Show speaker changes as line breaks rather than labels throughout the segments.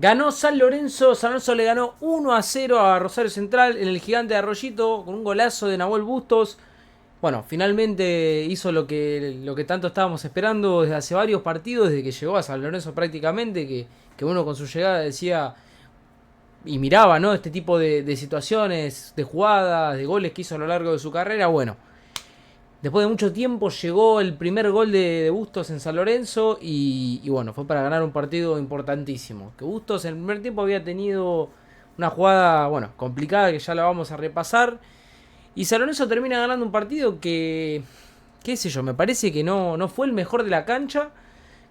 Ganó San Lorenzo le ganó 1-0 a Rosario Central en el Gigante de Arroyito con un golazo de Nahuel Bustos. Bueno, finalmente hizo lo que tanto estábamos esperando desde hace varios partidos, desde que llegó a San Lorenzo prácticamente, que uno con su llegada decía y miraba, ¿no? Este tipo de situaciones, de jugadas, de goles que hizo a lo largo de su carrera. Bueno, después de mucho tiempo llegó el primer gol de Bustos en San Lorenzo y bueno, fue para ganar un partido importantísimo. Que Bustos en el primer tiempo había tenido una jugada, bueno, complicada que ya la vamos a repasar. Y San Lorenzo termina ganando un partido que, qué sé yo, me parece que no fue el mejor de la cancha.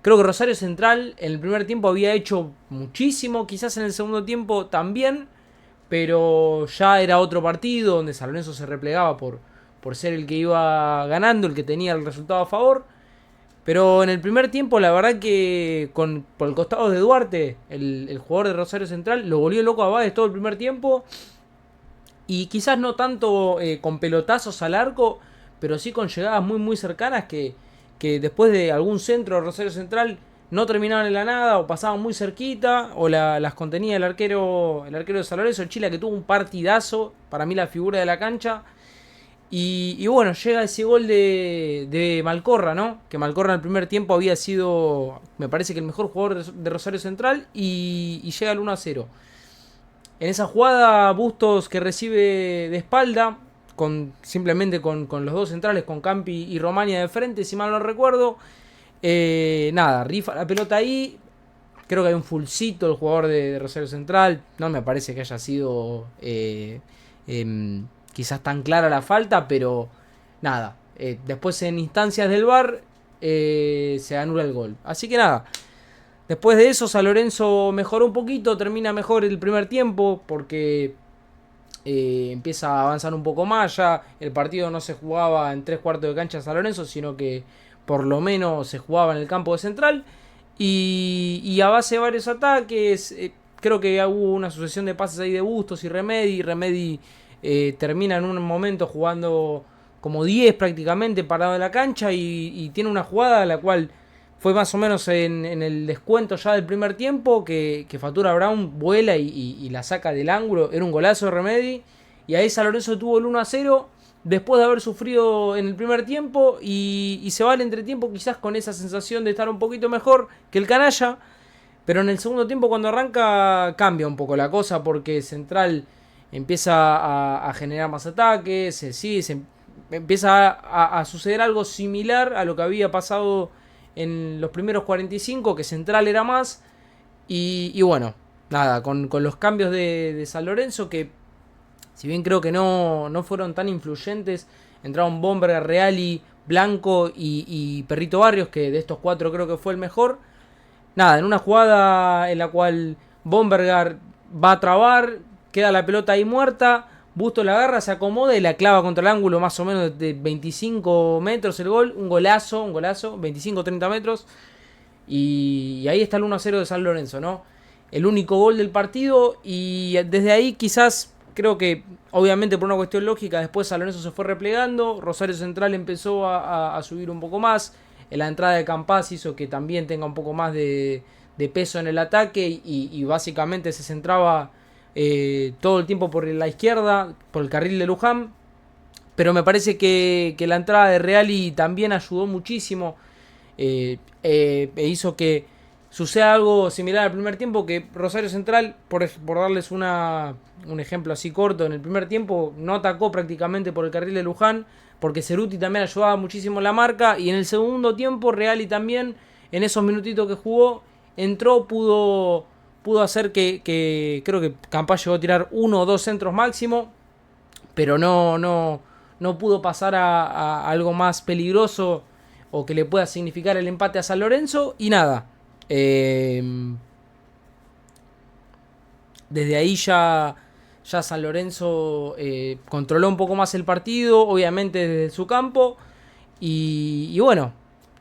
Creo que Rosario Central en el primer tiempo había hecho muchísimo, quizás en el segundo tiempo también, pero ya era otro partido donde San Lorenzo se replegaba por ser el que iba ganando, el que tenía el resultado a favor. Pero en el primer tiempo, la verdad que por el costado de Duarte, el jugador de Rosario Central, lo volvió loco a Báez todo el primer tiempo. Y quizás no tanto con pelotazos al arco, pero sí con llegadas muy muy cercanas que después de algún centro de Rosario Central no terminaban en la nada o pasaban muy cerquita o las contenía el arquero de San Lorenzo, el Chile, que tuvo un partidazo, para mí la figura de la cancha. Y bueno, llega ese gol de Malcorra, ¿no? Que Malcorra en el primer tiempo había sido, me parece que el mejor jugador de Rosario Central y llega al 1-0. En esa jugada, Bustos que recibe de espalda, simplemente con los dos centrales, con Campi y Romania de frente, si mal no recuerdo. Nada, rifa la pelota ahí. Creo que hay un fulcito el jugador de Rosario Central. No me parece que haya sido quizás tan clara la falta, pero nada. Después en instancias del VAR se anula el gol. Así que nada, después de eso, San Lorenzo mejoró un poquito, termina mejor el primer tiempo porque empieza a avanzar un poco más. Ya el partido no se jugaba en tres cuartos de cancha de San Lorenzo, sino que por lo menos se jugaba en el campo de Central. Y a base de varios ataques, creo que hubo una sucesión de pases ahí de Bustos y Remedi. Remedi termina en un momento jugando como 10 prácticamente parado en la cancha y tiene una jugada a la cual fue más o menos en el descuento ya del primer tiempo que Fatura Brown vuela y la saca del ángulo. Era un golazo de Remedi. Y ahí San Lorenzo tuvo el 1-0 después de haber sufrido en el primer tiempo y se va al entretiempo quizás con esa sensación de estar un poquito mejor que el canalla. Pero en el segundo tiempo cuando arranca cambia un poco la cosa porque Central empieza a generar más ataques, se empieza a suceder algo similar a lo que había pasado en los primeros 45, que Central era más. Y bueno, nada, con los cambios de San Lorenzo, que si bien creo que no fueron tan influyentes, entraron Bomberger, Reali, Blanco y Perrito Barrios, que de estos cuatro creo que fue el mejor. Nada, en una jugada en la cual Bomberger va a trabar, queda la pelota ahí muerta, Busto la agarra, se acomoda y la clava contra el ángulo más o menos de 25 metros el gol. Un golazo, 25-30 metros. Y ahí está el 1-0 de San Lorenzo, ¿no? El único gol del partido y desde ahí quizás creo que obviamente por una cuestión lógica después San Lorenzo se fue replegando, Rosario Central empezó a subir un poco más, en la entrada de Campas hizo que también tenga un poco más de peso en el ataque y básicamente se centraba todo el tiempo por la izquierda, por el carril de Luján, pero me parece que la entrada de Reali también ayudó muchísimo e hizo que suceda algo similar al primer tiempo, que Rosario Central, por darles un ejemplo así corto, en el primer tiempo no atacó prácticamente por el carril de Luján, porque Ceruti también ayudaba muchísimo en la marca, y en el segundo tiempo Reali también, en esos minutitos que jugó, entró, pudo hacer que creo que Campas llegó a tirar uno o dos centros máximo, pero no pudo pasar a algo más peligroso o que le pueda significar el empate a San Lorenzo. Y nada, eh, desde ahí ya San Lorenzo controló un poco más el partido, obviamente desde su campo. Y bueno,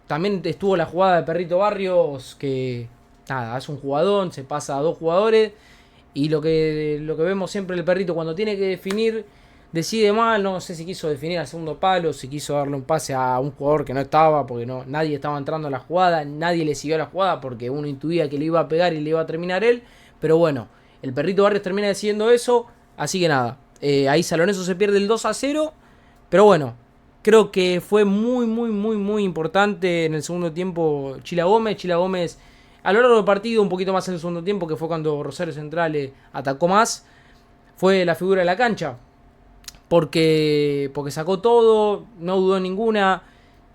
también estuvo la jugada de Perrito Barrios, que nada, es un jugadón, se pasa a dos jugadores. Y lo que vemos siempre el Perrito cuando tiene que definir, decide mal. No sé si quiso definir al segundo palo, si quiso darle un pase a un jugador que no estaba, porque nadie estaba entrando a la jugada, nadie le siguió la jugada porque uno intuía que le iba a pegar y le iba a terminar él. Pero bueno, el Perrito Barrios termina decidiendo eso. Así que nada, ahí San Lorenzo se pierde el 2-0. Pero bueno, creo que fue muy importante en el segundo tiempo Chila Gómez. Chila Gómez a lo largo del partido, un poquito más en el segundo tiempo, que fue cuando Rosario Central atacó más, fue la figura de la cancha. Porque sacó todo, no dudó en ninguna.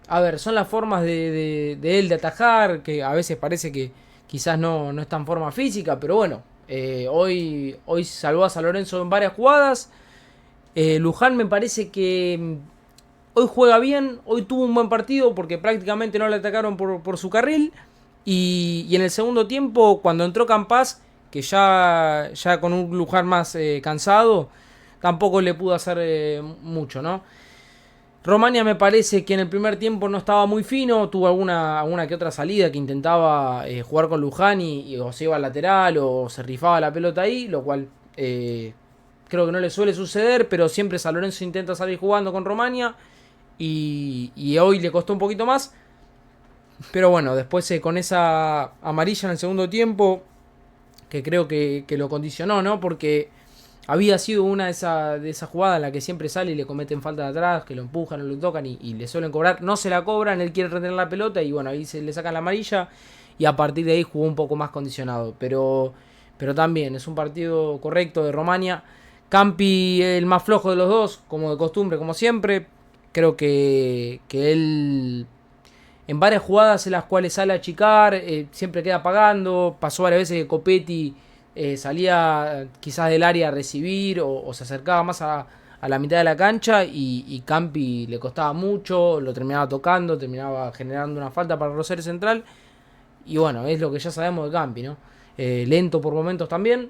A ver, son las formas de él de atajar, que a veces parece que quizás no es tan forma física, pero bueno, hoy salvó a San Lorenzo en varias jugadas. Luján me parece que hoy juega bien, hoy tuvo un buen partido porque prácticamente no le atacaron por su carril. Y en el segundo tiempo, cuando entró Campas, que ya con un Luján más cansado, tampoco le pudo hacer mucho, ¿no? Romania me parece que en el primer tiempo no estaba muy fino, tuvo alguna que otra salida que intentaba jugar con Luján y o se iba al lateral o se rifaba la pelota ahí, lo cual creo que no le suele suceder, pero siempre San Lorenzo intenta salir jugando con Romania y hoy le costó un poquito más. Pero bueno, después con esa amarilla en el segundo tiempo, que creo que lo condicionó, ¿no? Porque había sido una de esas jugadas en la que siempre sale y le cometen falta de atrás, que lo empujan o lo tocan y le suelen cobrar. No se la cobran, él quiere retener la pelota y bueno, ahí se le sacan la amarilla y a partir de ahí jugó un poco más condicionado. Pero también es un partido correcto de Romania. Campi, el más flojo de los dos, como de costumbre, como siempre. Creo que él en varias jugadas en las cuales sale a achicar, siempre queda pagando. Pasó varias veces que Copetti salía quizás del área a recibir o se acercaba más a la mitad de la cancha y Campi le costaba mucho, lo terminaba tocando, terminaba generando una falta para Rosario Central. Y bueno, es lo que ya sabemos de Campi, ¿no? Lento por momentos también.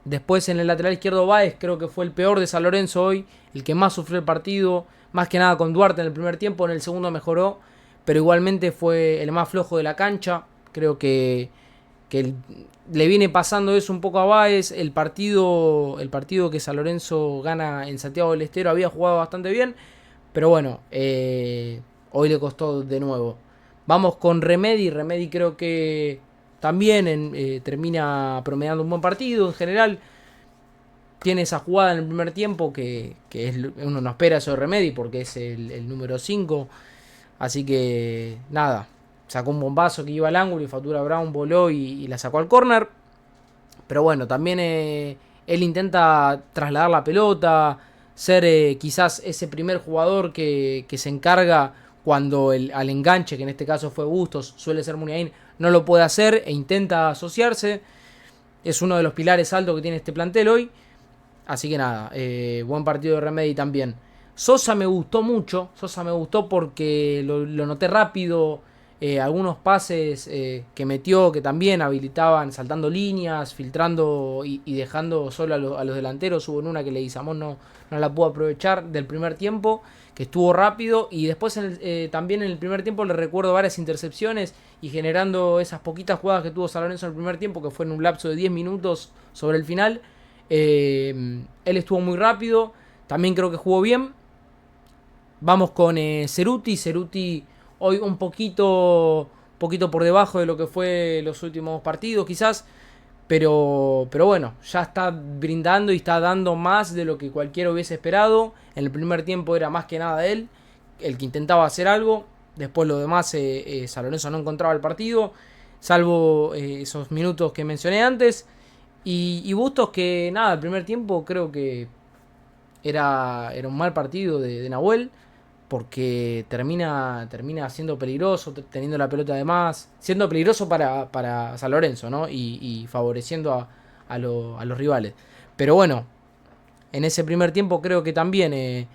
Después en el lateral izquierdo Báez, creo que fue el peor de San Lorenzo hoy, el que más sufrió el partido, más que nada con Duarte en el primer tiempo, en el segundo mejoró, pero igualmente fue el más flojo de la cancha. Creo que le viene pasando eso un poco a Báez. El partido que San Lorenzo gana en Santiago del Estero había jugado bastante bien, pero bueno, hoy le costó de nuevo. Vamos con Remedi. Remedi creo que también termina promediando un buen partido en general. Tiene esa jugada en el primer tiempo que uno no espera eso de Remedi porque es el número 5. Así que nada, sacó un bombazo que iba al ángulo y Fatura Brown voló y la sacó al córner. Pero bueno, también él intenta trasladar la pelota, ser quizás ese primer jugador que se encarga cuando al enganche, que en este caso fue Bustos, suele ser Muniain, no lo puede hacer e intenta asociarse. Es uno de los pilares altos que tiene este plantel hoy. Así que nada, buen partido de Remedi también. Sosa me gustó mucho. Sosa me gustó porque lo noté rápido. Algunos pases que metió que también habilitaban saltando líneas, filtrando y dejando solo a los delanteros. Hubo en una que Leguizamón no la pudo aprovechar del primer tiempo, que estuvo rápido. Y después también en el primer tiempo le recuerdo varias intercepciones y generando esas poquitas jugadas que tuvo San Lorenzo en el primer tiempo, que fue en un lapso de 10 minutos sobre el final. Él estuvo muy rápido. También creo que jugó bien. Vamos con Ceruti. Ceruti hoy un poquito por debajo de lo que fue los últimos partidos quizás. Pero bueno, ya está brindando y está dando más de lo que cualquiera hubiese esperado. En el primer tiempo era más que nada él el que intentaba hacer algo. Después lo demás, San Lorenzo no encontraba el partido, salvo esos minutos que mencioné antes. Y Bustos que nada, el primer tiempo creo que era un mal partido de Nahuel. Porque termina siendo peligroso, teniendo la pelota de más, siendo peligroso para San Lorenzo, ¿no? Y favoreciendo a los rivales. Pero bueno, en ese primer tiempo creo que también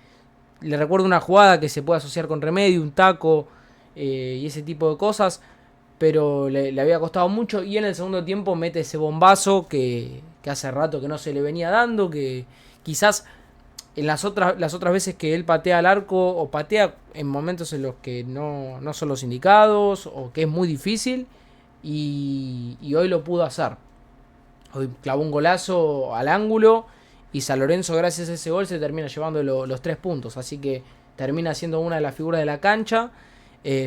le recuerdo una jugada que se puede asociar con Remedi, un taco y ese tipo de cosas. Pero le había costado mucho. Y en el segundo tiempo mete ese bombazo que hace rato que no se le venía dando. Que quizás en las otras veces que él patea al arco o patea en momentos en los que no son los indicados o que es muy difícil. Y hoy lo pudo hacer. Hoy clavó un golazo al ángulo. Y San Lorenzo, gracias a ese gol, se termina llevando los 3 puntos. Así que termina siendo una de las figuras de la cancha.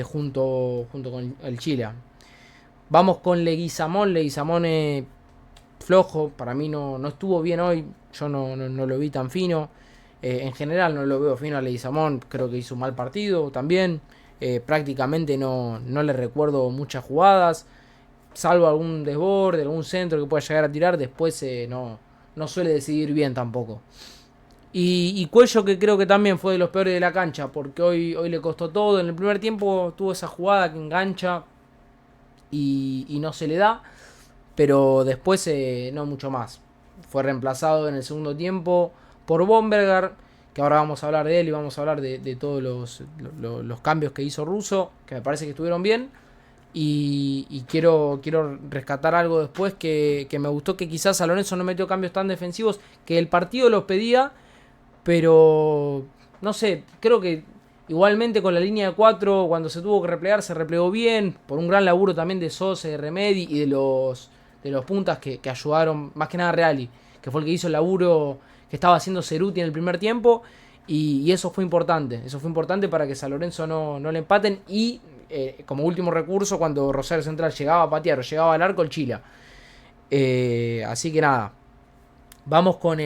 Junto con el Chile. Vamos con Leguizamón. Leguizamón flojo. Para mí no estuvo bien hoy. Yo no lo vi tan fino. En general no lo veo fino a Leguizamón. Creo que hizo un mal partido también. Prácticamente no le recuerdo muchas jugadas. Salvo algún desborde, algún centro que pueda llegar a tirar. Después no suele decidir bien tampoco. Y Cuello, que creo que también fue de los peores de la cancha, porque hoy le costó todo. En el primer tiempo tuvo esa jugada que engancha y no se le da, pero después no mucho más. Fue reemplazado en el segundo tiempo por Bomberger, que ahora vamos a hablar de él y vamos a hablar de todos los cambios que hizo Russo, que me parece que estuvieron bien. Y quiero rescatar algo después que me gustó, que quizás San Lorenzo no metió cambios tan defensivos, que el partido los pedía, pero no sé, creo que igualmente con la línea de 4, cuando se tuvo que replegar, se replegó bien, por un gran laburo también de Sosa, de Remedi y de los puntas que ayudaron, más que nada Reali, que fue el que hizo el laburo que estaba haciendo Ceruti en el primer tiempo, y eso fue importante para que San Lorenzo no le empaten, y como último recurso, cuando Rosario Central llegaba a patear o llegaba al arco, el Chila. Así que nada, vamos con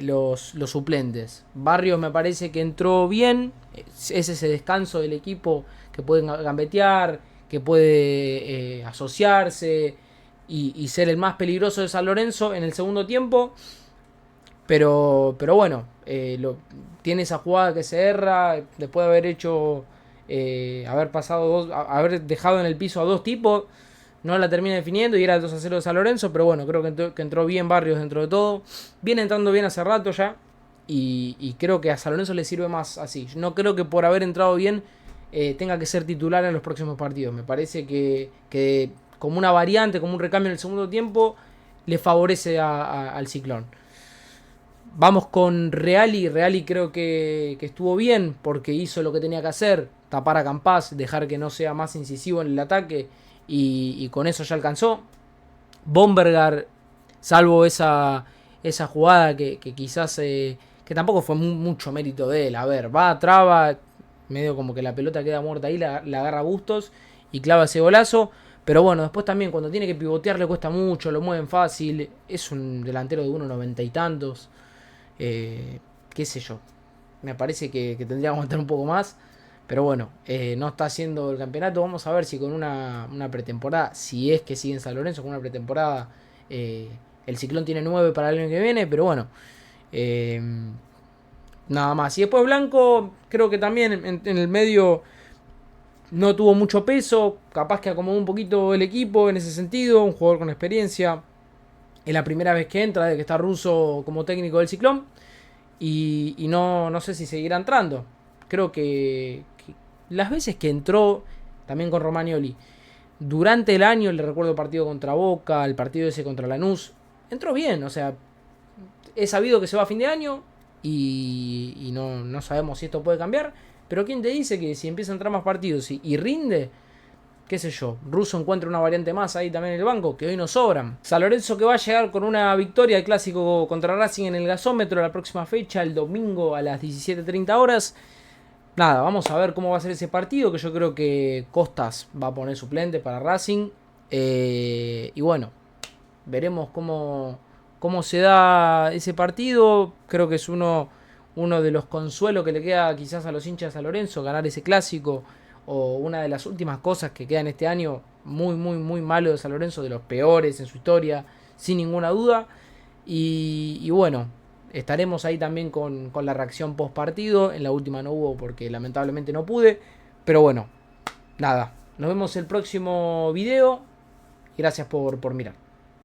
los suplentes. Barrios me parece que entró bien. Es ese descanso del equipo que puede gambetear, que puede asociarse y ser el más peligroso de San Lorenzo en el segundo tiempo. Pero bueno, tiene esa jugada que se erra después de haber hecho, haber dejado en el piso a dos tipos. No la termina definiendo y era el 2-0 de San Lorenzo, pero bueno, creo que entró bien Barrios dentro de todo. Viene entrando bien hace rato ya y creo que a San Lorenzo le sirve más así. No creo que por haber entrado bien tenga que ser titular en los próximos partidos. Me parece que como una variante, como un recambio en el segundo tiempo, le favorece al Ciclón. Vamos con Reali. Reali creo que estuvo bien porque hizo lo que tenía que hacer. Tapar a Campaz, dejar que no sea más incisivo en el ataque. Y con eso ya alcanzó. Bomberger, salvo esa jugada que quizás que tampoco fue mucho mérito de él. A ver, va, traba, medio como que la pelota queda muerta ahí, la agarra Bustos y clava ese golazo. Pero bueno, después también cuando tiene que pivotear le cuesta mucho, lo mueven fácil. Es un delantero de 1,90 y tantos. Qué sé yo. Me parece que tendría que aguantar un poco más. Pero bueno, no está haciendo el campeonato. Vamos a ver si con una pretemporada, si es que sigue en San Lorenzo con una pretemporada, el Ciclón tiene 9 para el año que viene. Pero bueno, nada más. Y después Blanco, creo que también en el medio no tuvo mucho peso. Capaz que acomodó un poquito el equipo en ese sentido. Un jugador con experiencia. Es la primera vez que entra, desde que está Russo como técnico del Ciclón. Y no sé si seguirá entrando. Creo que las veces que entró, también con Romagnoli, durante el año, le recuerdo el partido contra Boca, el partido ese contra Lanús, entró bien. O sea, he sabido que se va a fin de año y no sabemos si esto puede cambiar. Pero ¿quién te dice que si empieza a entrar más partidos y rinde, qué sé yo, Russo encuentra una variante más ahí también en el banco, que hoy nos sobran? San Lorenzo, que va a llegar con una victoria al clásico contra Racing en el gasómetro la próxima fecha, el domingo a las 17:30 horas. Nada, vamos a ver cómo va a ser ese partido, que yo creo que Costas va a poner suplente para Racing. Y bueno, veremos cómo se da ese partido. Creo que es uno de los consuelos que le queda quizás a los hinchas de San Lorenzo, ganar ese clásico. O una de las últimas cosas que quedan este año muy, muy, muy malo de San Lorenzo, de los peores en su historia, sin ninguna duda. Y bueno, estaremos ahí también con la reacción post partido. En la última no hubo porque lamentablemente no pude. Pero bueno, nada, nos vemos el próximo video. Y gracias por mirar.